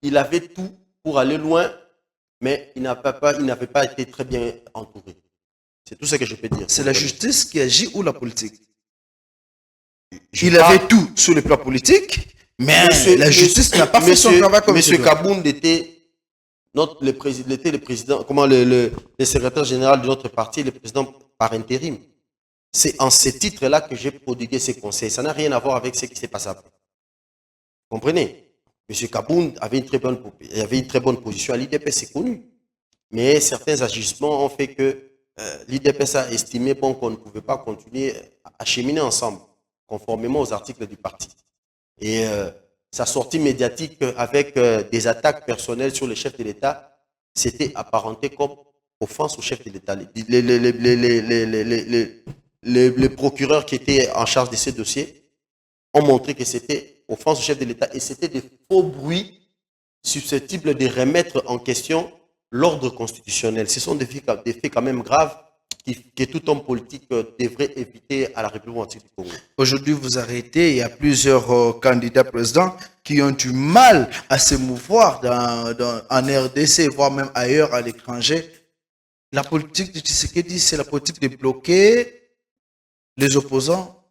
il avait tout pour aller loin, mais il n'avait pas été très bien entouré. C'est tout ce que je peux dire. C'est la justice qui agit ou la politique? Il avait tout sur le plan politique, mais la justice n'a pas fait son travail comme M. Kabound était le président, le secrétaire général de notre parti, le président par intérim. C'est en ce titre-là que j'ai prodigué ces conseils. Ça n'a rien à voir avec ce qui s'est passé après. Vous comprenez? M. Kabound avait une très bonne position à l'IDPS, c'est connu. Mais certains agissements ont fait que l'IDPS a estimé qu'on ne pouvait pas continuer à cheminer ensemble, conformément aux articles du parti. Et sa sortie médiatique avec des attaques personnelles sur le chef de l'État, c'était apparenté comme offense au chef de l'État. Les procureurs qui étaient en charge de ces dossiers ont montré que c'était offense au chef de l'État et c'était des faux bruits susceptibles de remettre en question l'ordre constitutionnel. Ce sont des faits quand même graves que tout homme politique devrait éviter à la République démocratique du Congo. Aujourd'hui, vous arrêtez, il y a plusieurs candidats présidents qui ont du mal à se mouvoir en RDC, voire même ailleurs à l'étranger. La politique de Tshisekedi, c'est la politique de bloquer les opposants.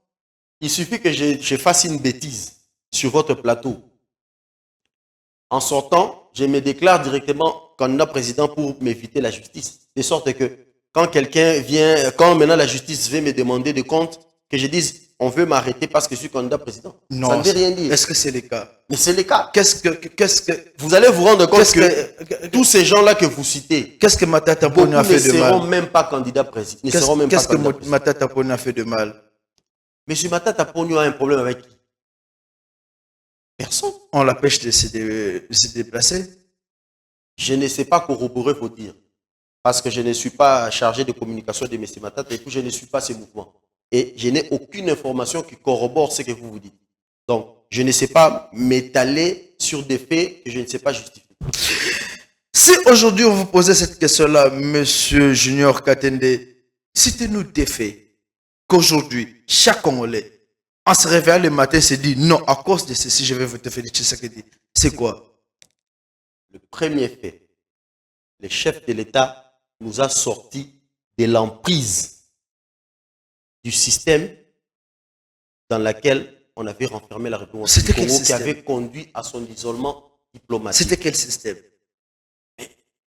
Il suffit que je fasse une bêtise sur votre plateau. En sortant, je me déclare directement candidat président pour m'éviter la justice. De sorte que quand quelqu'un vient, quand maintenant la justice veut me demander de compte, que je dise on veut m'arrêter parce que je suis candidat président. Non, ça ne veut rien dire. Est-ce que c'est le cas? Mais c'est le cas. Qu'est-ce que Vous allez vous rendre compte que tous ces gens-là que vous citez, qu'est-ce que Matata beaucoup Ponyo a ne fait de seront mal? même pas candidats présidents. Ne seront même pas Qu'est-ce que candidats présidents. Matata Ponyo a fait de mal? Monsieur Matata Ponyo a un problème avec qui? Personne. On l'empêche de se déplacer. Je ne sais pas corroborer vos dires. Parce que je ne suis pas chargé de communication de M. Matata et puis je ne suis pas ce mouvement. Et je n'ai aucune information qui corrobore ce que vous dites. Donc, je ne sais pas m'étaler sur des faits que je ne sais pas justifier. Si aujourd'hui on vous posait cette question-là, Monsieur Junior Katende, citez-nous des faits qu'aujourd'hui, chaque Congolais, en se réveillant le matin, se dit non, à cause de ceci, je vais voter Félix Tshisekedi. C'est quoi? Le premier fait, le chef de l'État nous a sorti de l'emprise du système dans lequel on avait renfermé la République du Congo qui avait conduit à son isolement diplomatique. C'était quel système?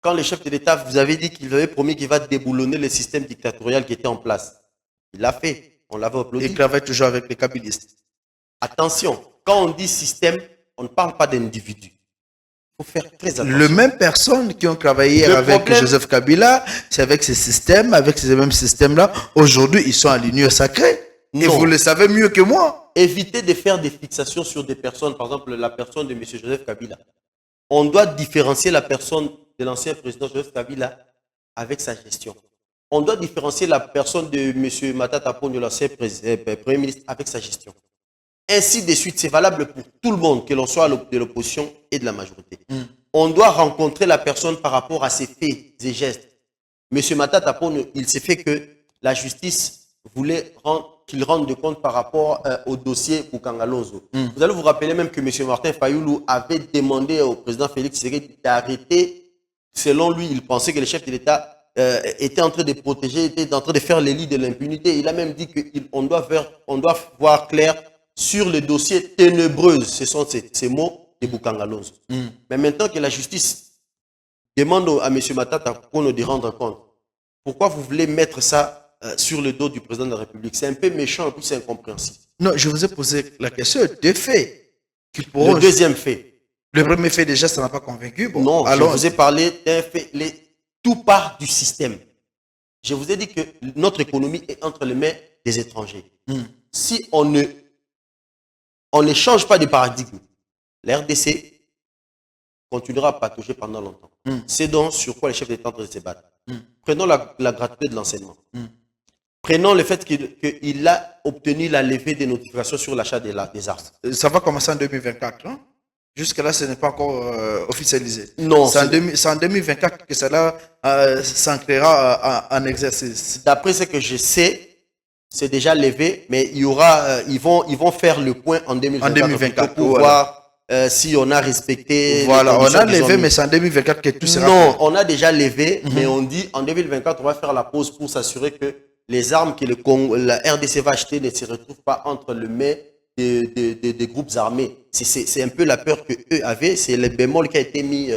Quand le chef de l'État vous avait dit qu'il avait promis qu'il va déboulonner le système dictatorial qui était en place, il l'a fait. On l'avait applaudi. Il travaille toujours avec les kabylistes. Attention, quand on dit système, on ne parle pas d'individu. Il faut faire très attention. Les mêmes personnes qui ont travaillé avec Joseph Kabila, c'est avec ces systèmes, avec ces mêmes systèmes-là, aujourd'hui, ils sont à l'union sacrée. Et vous le savez mieux que moi. Évitez de faire des fixations sur des personnes, par exemple la personne de M. Joseph Kabila. On doit différencier la personne de l'ancien président Joseph Kabila avec sa gestion. On doit différencier la personne de M. Matata Ponyo, l'ancien Premier ministre, avec sa gestion. Ainsi de suite, c'est valable pour tout le monde, que l'on soit de l'opposition et de la majorité. On doit rencontrer la personne par rapport à ses faits et gestes. M. Matata Ponyo, il s'est fait que la justice voulait qu'il rende de compte par rapport au dossier Bukangalozo. Vous allez vous rappeler même que M. Martin Fayoulou avait demandé au président Félix Tshisekedi d'arrêter. Selon lui, il pensait que le chef de l'État était en train de protéger, était en train de faire les lits de l'impunité. Il a même dit qu'on doit voir clair sur le dossier ténébreux. Ce sont ces mots de Bukangalozo. Mais maintenant que la justice demande à M. Matata Ponyo de rendre compte, pourquoi vous voulez mettre ça sur le dos du président de la République? C'est un peu méchant et puis c'est incompréhensible. Non, je vous ai posé la question des faits. Le deuxième fait. Le premier fait, déjà, ça n'a pas convaincu. Bon, non, alors, je vous ai parlé d'un fait. Tout part du système. Je vous ai dit que notre économie est entre les mains des étrangers. Si on ne change pas de paradigme, la RDC continuera à patauger pendant longtemps. C'est donc sur quoi les chefs d'État sont en train de se battre. Prenons la gratuité de l'enseignement. Prenons le fait qu'il a obtenu la levée des notifications sur l'achat des armes. Ça va commencer en 2024, hein? Jusque-là, ce n'est pas encore officialisé. Non. C'est en 2024 que cela s'ancrera en exercice. D'après ce que je sais, c'est déjà levé, mais il y aura, ils vont faire le point en 2024. En 2024 pour voir si on a respecté. Voilà, on a levé, mais c'est en 2024 que tout sera fait. Non, on a déjà levé, mais on dit en 2024, on va faire la pause pour s'assurer que les armes que la RDC va acheter ne se retrouvent pas entre les mains des groupes armés. C'est un peu la peur qu'eux avaient. C'est le bémol qui a été mis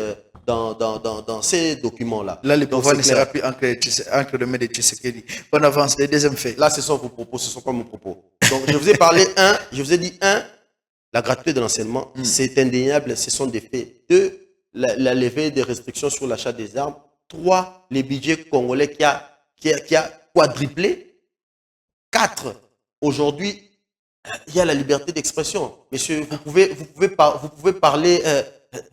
dans ces documents-là. Là, le pouvoir ne sera plus entre les mains de Tshisekedi. On avance, les deuxièmes faits. Là, ce sont vos propos, ce ne sont pas mon propos. Donc, je vous ai parlé, je vous ai dit, la gratuité de l'enseignement, c'est indéniable, ce sont des faits. 2, la levée des restrictions sur l'achat des armes. 3, les budgets congolais qui a quadruplé. 4, aujourd'hui, il y a la liberté d'expression. Monsieur, vous pouvez parler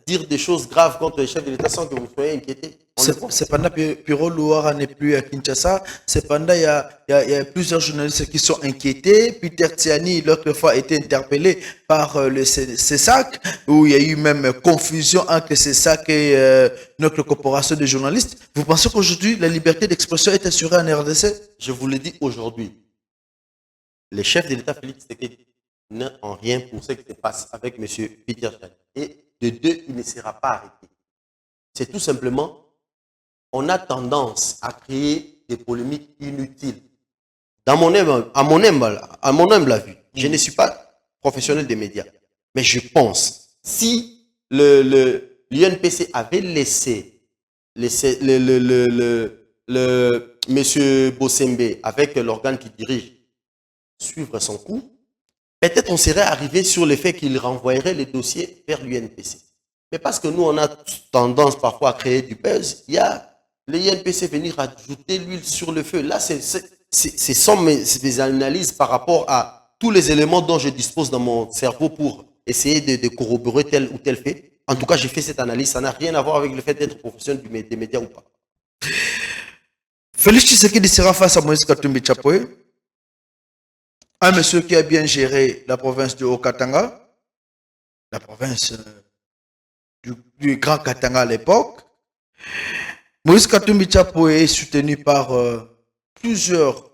dire des choses graves contre les chefs de l'État sans que vous soyez inquiétés. Cependant, Piro Louara n'est plus à Kinshasa. Cependant, il y a plusieurs journalistes qui sont inquiétés. Peter Tiani, l'autre fois, a été interpellé par le CESAC, où il y a eu même confusion entre CESAC et notre corporation de journalistes. Vous pensez qu'aujourd'hui, la liberté d'expression est assurée en RDC? Je vous le dis aujourd'hui, les chefs de l'État, Félix Tshisekedi, n'ont rien pour ce qui se passe avec M. Peter Tiani. Et de deux, il ne sera pas arrêté. C'est tout simplement, on a tendance à créer des polémiques inutiles. À mon humble avis, je ne suis pas professionnel des médias, mais je pense, si l'UNPC avait laissé M. Bossembe avec l'organe qui dirige suivre son cours, peut-être on serait arrivé sur le fait qu'il renvoyerait les dossiers vers l'UNPC. Mais parce que nous, on a tendance parfois à créer du buzz, il y a l'UNPC venir ajouter l'huile sur le feu. Là, ce sont mes analyses par rapport à tous les éléments dont je dispose dans mon cerveau pour essayer de corroborer tel ou tel fait. En tout cas, j'ai fait cette analyse. Ça n'a rien à voir avec le fait d'être professionnel des médias ou pas. Félix Tshisekedi sera face à Moïse Katumbi Tchapoe, un monsieur qui a bien géré la province de Haut-Katanga, la province du Grand Katanga à l'époque. Moïse Katumbi Tchapoe est soutenu par plusieurs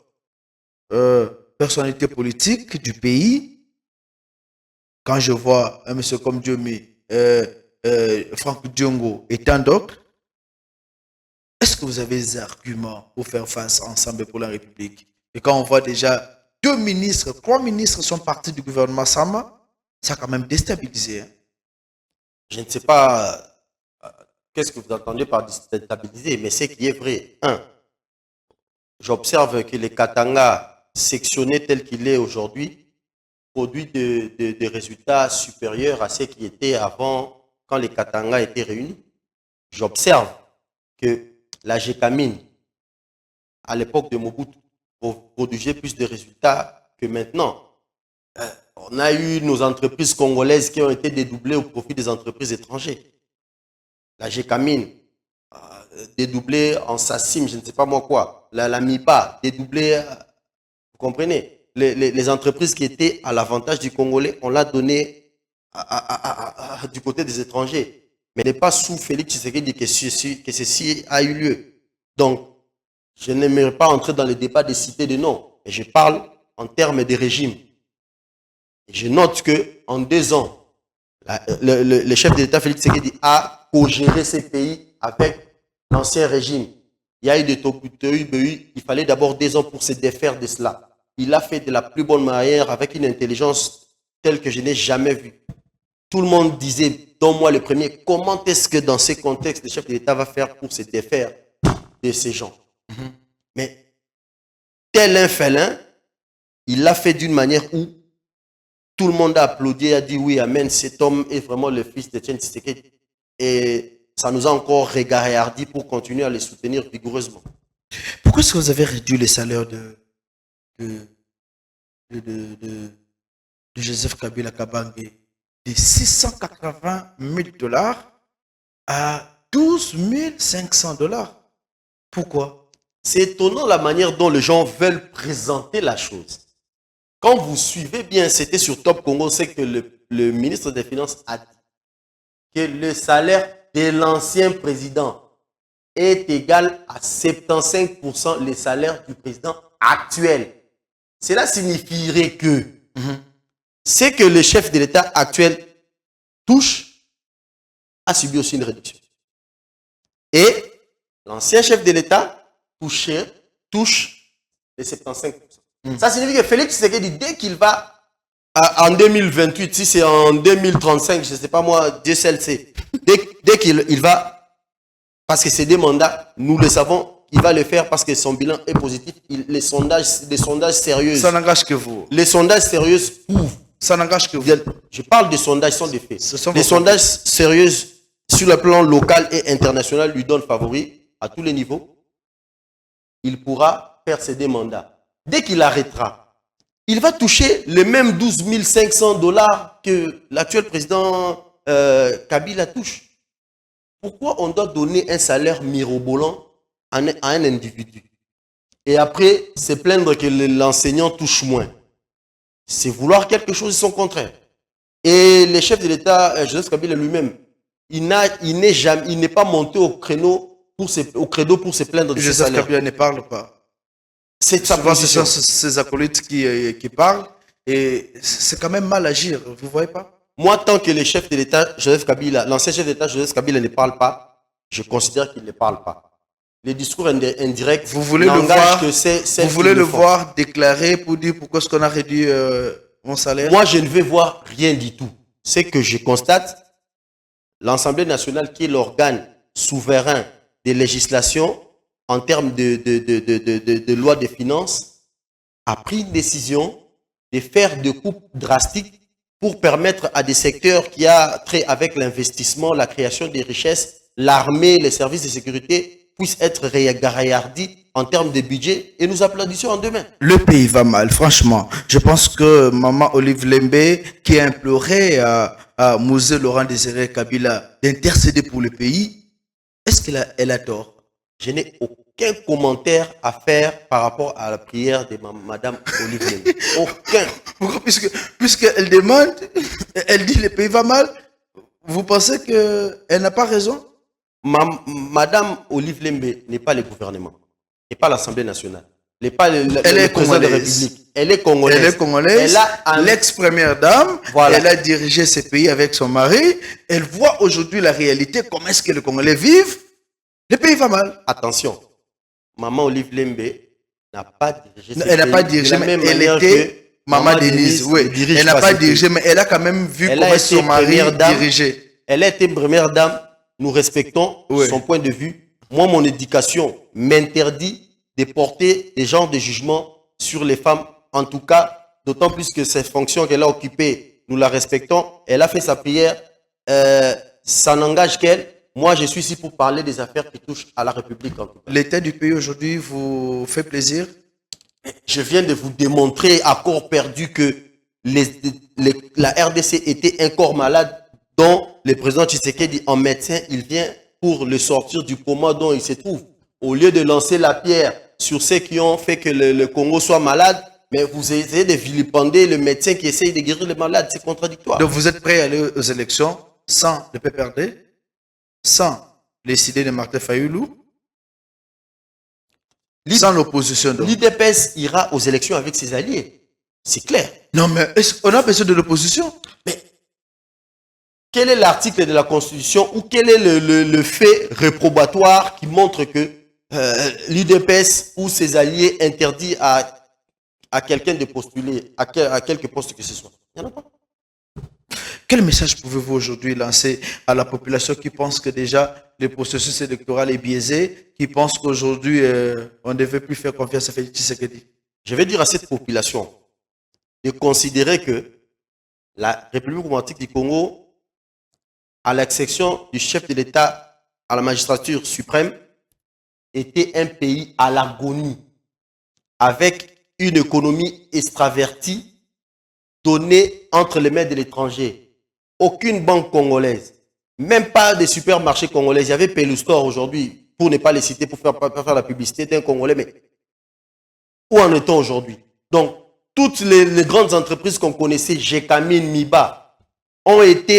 personnalités politiques du pays. Quand je vois un monsieur comme Diomi, Franck Diongo et tant d'autres, est-ce que vous avez des arguments pour faire face ensemble pour la République? Et quand on voit déjà 2 ministres, 3 ministres sont partis du gouvernement Sama, ça a quand même déstabilisé. Hein? Je ne sais pas qu'est-ce que vous entendez par déstabiliser, mais c'est qui est vrai. J'observe que les Katanga sectionnés tel qu'il est aujourd'hui produit des résultats supérieurs à ceux qui étaient avant, quand les Katanga étaient réunis. J'observe que la Gécamine, à l'époque de Mobutu, produisait plus de résultats que maintenant. On a eu nos entreprises congolaises qui ont été dédoublées au profit des entreprises étrangères. La Gécamine, dédoublée en Sassim, je ne sais pas moi quoi. La MIPA, dédoublée, vous comprenez? Les entreprises qui étaient à l'avantage du Congolais, on l'a donné du côté des étrangers. Mais n'est pas sous Félix Tshisekedi que ceci a eu lieu. Donc, je n'aimerais pas entrer dans le débat des cités de noms. Mais je parle en termes de régime. Et je note qu'en 2 ans, le chef de l'État Félix Tshisekedi a co-géré ces pays avec l'ancien régime. Il y a eu des Tokuteui, il fallait d'abord 2 ans pour se défaire de cela. Il l'a fait de la plus bonne manière avec une intelligence telle que je n'ai jamais vue. Tout le monde disait, donne-moi le premier, comment est-ce que dans ces contextes, le chef de l'État va faire pour se défaire de ces gens? Mais tel un félin, il l'a fait d'une manière où tout le monde a applaudi, a dit oui, amen, cet homme est vraiment le fils d'Etienne Tshisekedi. Et ça nous a encore regardé pour continuer à les soutenir vigoureusement. Pourquoi est-ce que vous avez réduit les salaires de Joseph Kabila Kabange de 680 000 $ à 12 500 $? Pourquoi? C'est étonnant la manière dont les gens veulent présenter la chose. Quand vous suivez bien, c'était sur Top Congo, c'est que le ministre des Finances a dit que le salaire de l'ancien président est égal à 75% le salaire du président actuel. Cela signifierait que c'est que le chef de l'État actuel touche a subi aussi une réduction. Et l'ancien chef de l'État touche les 75%. Ça signifie que Félix Tshisekedi, dès qu'il va en 2028, si c'est en 2035, je ne sais pas moi, Dieu seul sait, dès qu'il va, parce que c'est des mandats, nous le savons, il va le faire parce que son bilan est positif. Les sondages sérieux. Ça n'engage que vous. Les sondages sérieux prouvent. Ça n'engage que vous. Je parle de sondages, ce sont des faits. Les sondages sérieux sur le plan local et international lui donnent favori à tous les niveaux. Il pourra faire ses deux mandats. Dès qu'il arrêtera, il va toucher les mêmes 12 500 $ que l'actuel président Kabila touche. Pourquoi on doit donner un salaire mirobolant à un individu et après se plaindre que l'enseignant touche moins? C'est vouloir quelque chose de son contraire. Et le chef de l'État, Joseph Kabila lui-même, il n'est pas monté au credo pour se plaindre de ce Joseph salaire. Kabila ne parle pas. C'est sa Souvent, ce position. sont ses acolytes qui parlent et c'est quand même mal agir, vous voyez pas? Moi, tant que le chef de l'État, Joseph Kabila, l'ancien chef d'État, Joseph Kabila ne parle pas, je considère qu'il ne parle pas. Les discours indirects, vous voulez le voir, voir déclarer pour dire pourquoi est-ce qu'on a réduit mon salaire? Moi, je ne veux voir rien du tout. Ce que je constate, l'Assemblée nationale, qui est l'organe souverain des législations en termes de loi de finances, a pris une décision de faire des coupes drastiques pour permettre à des secteurs qui ont trait avec l'investissement, la création des richesses, l'armée, les services de sécurité puissent être regardés en termes de budget, et nous applaudissons en demain. Le pays va mal, franchement. Je pense que Maman Olive Lembe, qui a imploré à Mouzé Laurent Désiré Kabila d'intercéder pour le pays, est-ce qu'elle a tort? Je n'ai aucun commentaire à faire par rapport à la prière de Madame Olive Lembe. Aucun. Pourquoi? Puisqu'elle demande, elle dit le pays va mal, vous pensez qu'elle n'a pas raison? Madame Olive Lembe n'est pas le gouvernement, n'est pas l'Assemblée nationale, n'est pas le président de la République. Elle est congolaise. Elle est congolaise. L'ex-première dame, voilà. Elle a dirigé ce pays avec son mari. Elle voit aujourd'hui la réalité, comment est-ce que les Congolais vivent. Le pays va mal. Attention, Maman Olive Lembe n'a pas dirigé ce pays. Elle n'a pas dirigé, mais elle était Maman Denise. Oui, elle n'a pas dirigé, mais elle a quand même vu comment son mari dirigeait. Elle a été première dame. Nous respectons son point de vue. Moi, mon éducation m'interdit de porter des genres de jugement sur les femmes. En tout cas, d'autant plus que cette fonction qu'elle a occupée, nous la respectons. Elle a fait sa prière. Ça n'engage qu'elle. Moi, je suis ici pour parler des affaires qui touchent à la République. L'état du pays aujourd'hui vous fait plaisir? Je viens de vous démontrer à corps perdu que la RDC était un corps malade dont le président Tshisekedi, en médecin, il vient pour le sortir du coma dont il se trouve. Au lieu de lancer la pierre sur ceux qui ont fait que le Congo soit malade, mais vous essayez de vilipender le médecin qui essaye de guérir les malades. C'est contradictoire. Donc vous êtes prêt à aller aux élections sans le PPRD, sans les idées de Martin Fayoulou, sans l'opposition? L'IDPS ira aux élections avec ses alliés. C'est clair. Non, mais on a besoin de l'opposition. Mais quel est l'article de la Constitution ou quel est le fait réprobatoire qui montre que l'UDPS ou ses alliés interdit à quelqu'un de postuler à quelque poste que ce soit? Il n'y en a pas. Quel message pouvez-vous aujourd'hui lancer à la population qui pense que déjà le processus électoral est biaisé, qui pense qu'aujourd'hui on ne devait plus faire confiance à Félix Tshisekedi? Je vais dire à cette population de considérer que la République démocratique du Congo, à l'exception du chef de l'État à la magistrature suprême, était un pays à l'agonie, avec une économie extravertie donnée entre les mains de l'étranger. Aucune banque congolaise, même pas des supermarchés congolais. Il y avait Pelustore aujourd'hui, pour ne pas les citer, pour faire la publicité d'un Congolais, mais où en est-on aujourd'hui? Donc, toutes les grandes entreprises qu'on connaissait, Gécamine, Miba, ont été...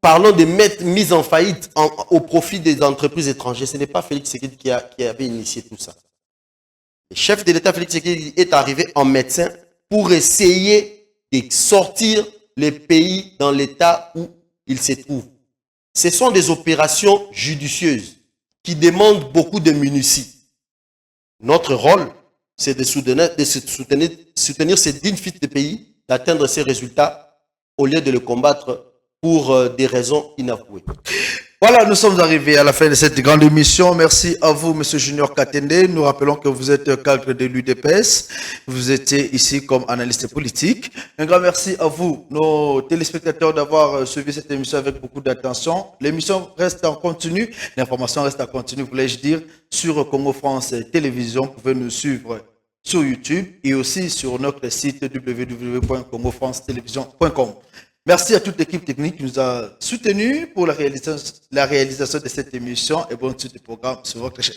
parlons de mise en faillite au profit des entreprises étrangères. Ce n'est pas Félix Tshisekedi qui avait initié tout ça. Le chef de l'État, Félix Tshisekedi, est arrivé en médecin pour essayer de sortir les pays dans l'état où ils se trouvent. Ce sont des opérations judicieuses qui demandent beaucoup de minutie. Notre rôle, c'est de soutenir ces dignes fils de pays, d'atteindre ces résultats au lieu de le combattre pour des raisons inavouées. Voilà, nous sommes arrivés à la fin de cette grande émission. Merci à vous, M. Junior Katende. Nous rappelons que vous êtes cadre de l'UDPS. Vous étiez ici comme analyste politique. Un grand merci à vous, nos téléspectateurs, d'avoir suivi cette émission avec beaucoup d'attention. L'émission reste en continu. L'information reste en continu, voulais-je dire, sur Congo France Télévision. Vous pouvez nous suivre sur YouTube et aussi sur notre site www.congofrancetelevision.com. Merci à toute l'équipe technique qui nous a soutenus pour la réalisation de cette émission et bonne suite du programme sur votre chaîne.